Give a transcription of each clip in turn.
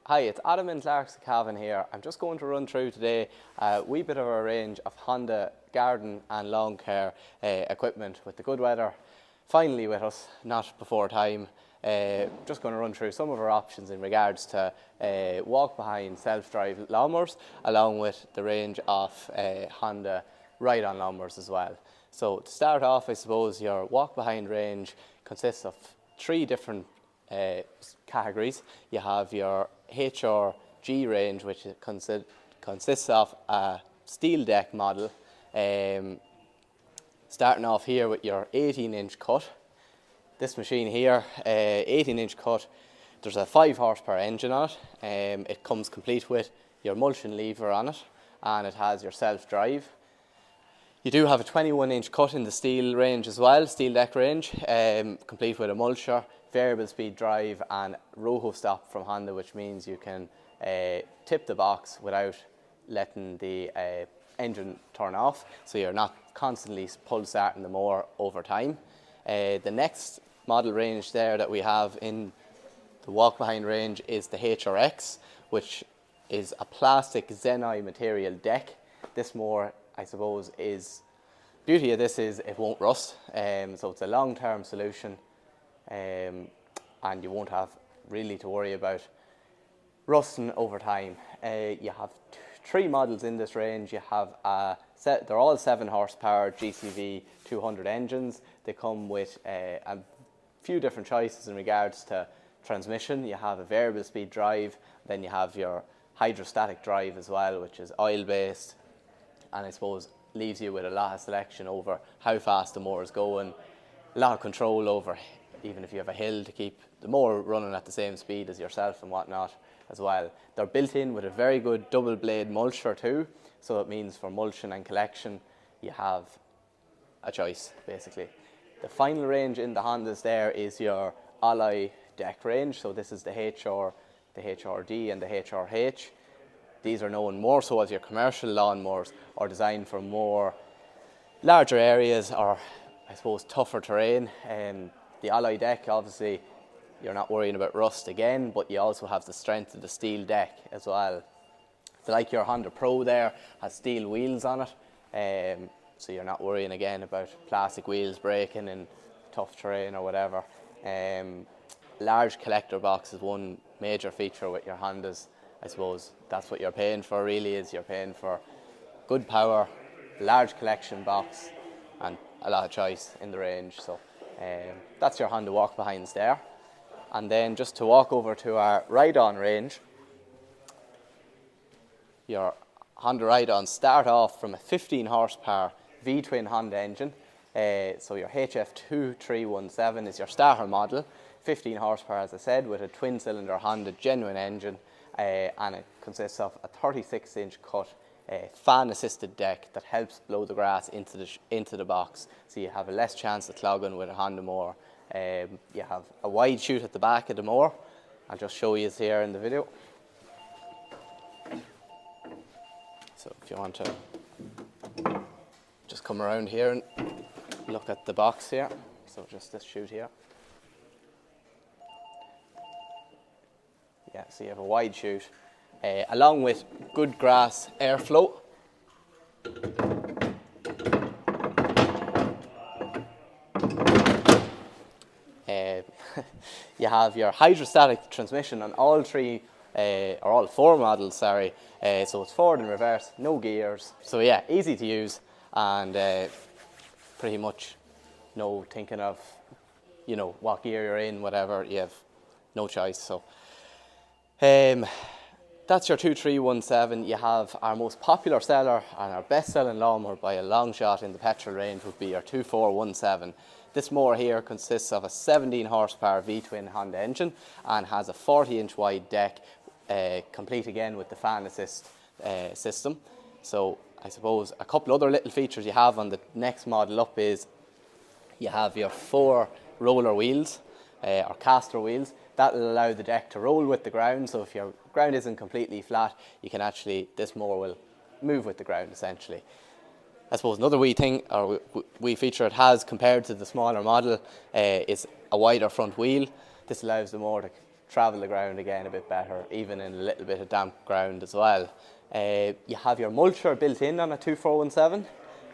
Hi, it's Adam and Clark's Cavan here. I'm just going to run through today a wee bit of a range of Honda garden and lawn care equipment with the good weather finally with us, not before time. Just going to run through some of our options in regards to walk behind self-drive lawnmowers, along with the range of Honda ride-on lawnmowers as well. So to start off, I suppose your walk behind range consists of three different categories. You have your HRG range, which consists of a steel deck model, starting off here with your 18-inch cut. This machine here, 18-inch cut, there's a 5 horsepower engine on it. It comes complete with your mulching lever on it, and it has your self-drive. You do have a 21-inch cut in the steel range as well, steel deck range, complete with a mulcher, variable speed drive and row stop from Honda, which means you can tip the box without letting the engine turn off, so you're not constantly pull starting the mower over time. The next model range there that we have in the walk behind range is the HRX, which is a plastic Zenai material deck. This mower, I suppose, is beauty of this is it won't rust, so it's a long-term solution, and you won't have really to worry about rusting over time. You have three models in this range. You have they're all 7 horsepower GCV 200 engines. They come with a few different choices in regards to transmission. You have a variable speed drive, then you have your hydrostatic drive as well, which is oil based, and I suppose leaves you with a lot of selection over how fast the mower is going, a lot of control over even if you have a hill to keep the mower running at the same speed as yourself and whatnot as well. They're built in with a very good double blade mulcher too, so it means for mulching and collection you have a choice basically. The final range in the Hondas there is your alloy deck range, so this is the HR, the HRD and the HRH. These are known more so as your commercial lawnmowers, or designed for more larger areas or I suppose tougher terrain. The alloy deck, obviously you're not worrying about rust again, but you also have the strength of the steel deck as well. So like your Honda Pro there has steel wheels on it, so you're not worrying again about plastic wheels breaking in tough terrain or whatever. Large collector box is one major feature with your Hondas. I suppose that's what you're paying for really, is you're paying for good power, large collection box and a lot of choice in the range. So that's your Honda walk behinds there. And then just to walk over to our ride-on range, your Honda ride-ons start off from a 15 horsepower V-twin Honda engine. So your HF2317 is your starter model, 15 horsepower as I said, with a twin cylinder Honda genuine engine, and it consists of a 36-inch cut fan assisted deck that helps blow the grass into the box, so you have a less chance of clogging with a Honda mower. You have a wide chute at the back of the mower. I'll just show you here in the video. So if you want to just come around here and look at the box here, so just this chute here. Yeah, so you have a wide chute, along with good grass airflow. You have your hydrostatic transmission on all three, or all 4 models, sorry. So it's forward and reverse, no gears. So yeah, easy to use, and pretty much no thinking of, you know, what gear you're in, whatever. You have no choice. So that's your 2317. You have our most popular seller and our best selling lawnmower by a long shot in the petrol range would be your 2417. This mower here consists of a 17 horsepower V-twin Honda engine and has a 40-inch wide deck, complete again with the fan assist system. So I suppose a couple other little features you have on the next model up is you have your 4 roller wheels, or caster wheels. That will allow the deck to roll with the ground, so if your ground isn't completely flat, you can actually, this mower will move with the ground essentially. I suppose another wee thing, or wee feature it has compared to the smaller model, is a wider front wheel. This allows the mower to travel the ground again a bit better, even in a little bit of damp ground as well. You have your mulcher built in on a 2417,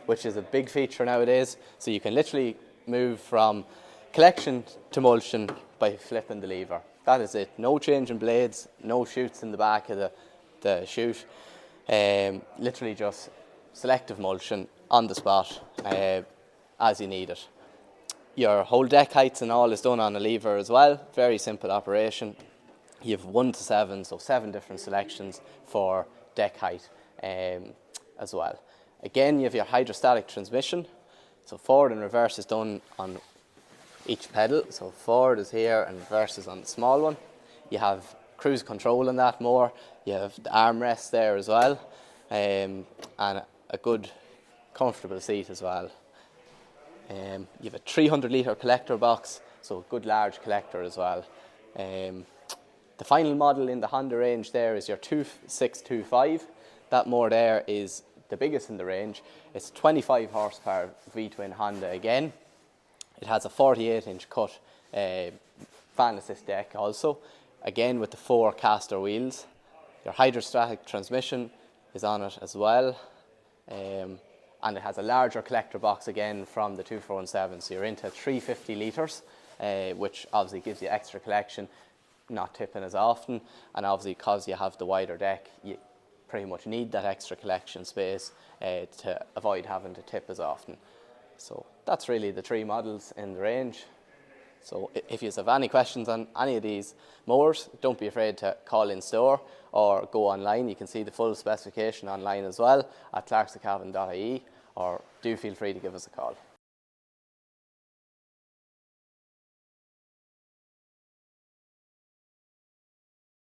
which is a big feature nowadays. So you can literally move from collection to mulching by flipping the lever. That is it. No changing blades, no chutes in the back of the chute. Literally just selective mulching on the spot as you need it. Your whole deck heights and all is done on a lever as well. Very simple operation. You have 1 to 7, so 7 different selections for deck height as well. Again, you have your hydrostatic transmission. So forward and reverse is done on each pedal. So forward is here and reverse is on the small one. You have cruise control on that more. You have the armrest there as well, and a good comfortable seat as well. You have a 300 litre collector box, so a good large collector as well. The final model in the Honda range there is your 2625. That mower there is the biggest in the range. It's 25 horsepower V-twin Honda again. It has a 48-inch cut fan assist deck also, again with the 4 caster wheels. Your hydrostatic transmission is on it as well, and it has a larger collector box again from the 2417, so you're into 350 litres, which obviously gives you extra collection, not tipping as often, and obviously because you have the wider deck, you pretty much need that extra collection space to avoid having to tip as often. So that's really the 3 models in the range. So if you have any questions on any of these mowers, don't be afraid to call in store or go online. You can see the full specification online as well at clarksacavin.ie, or do feel free to give us a call.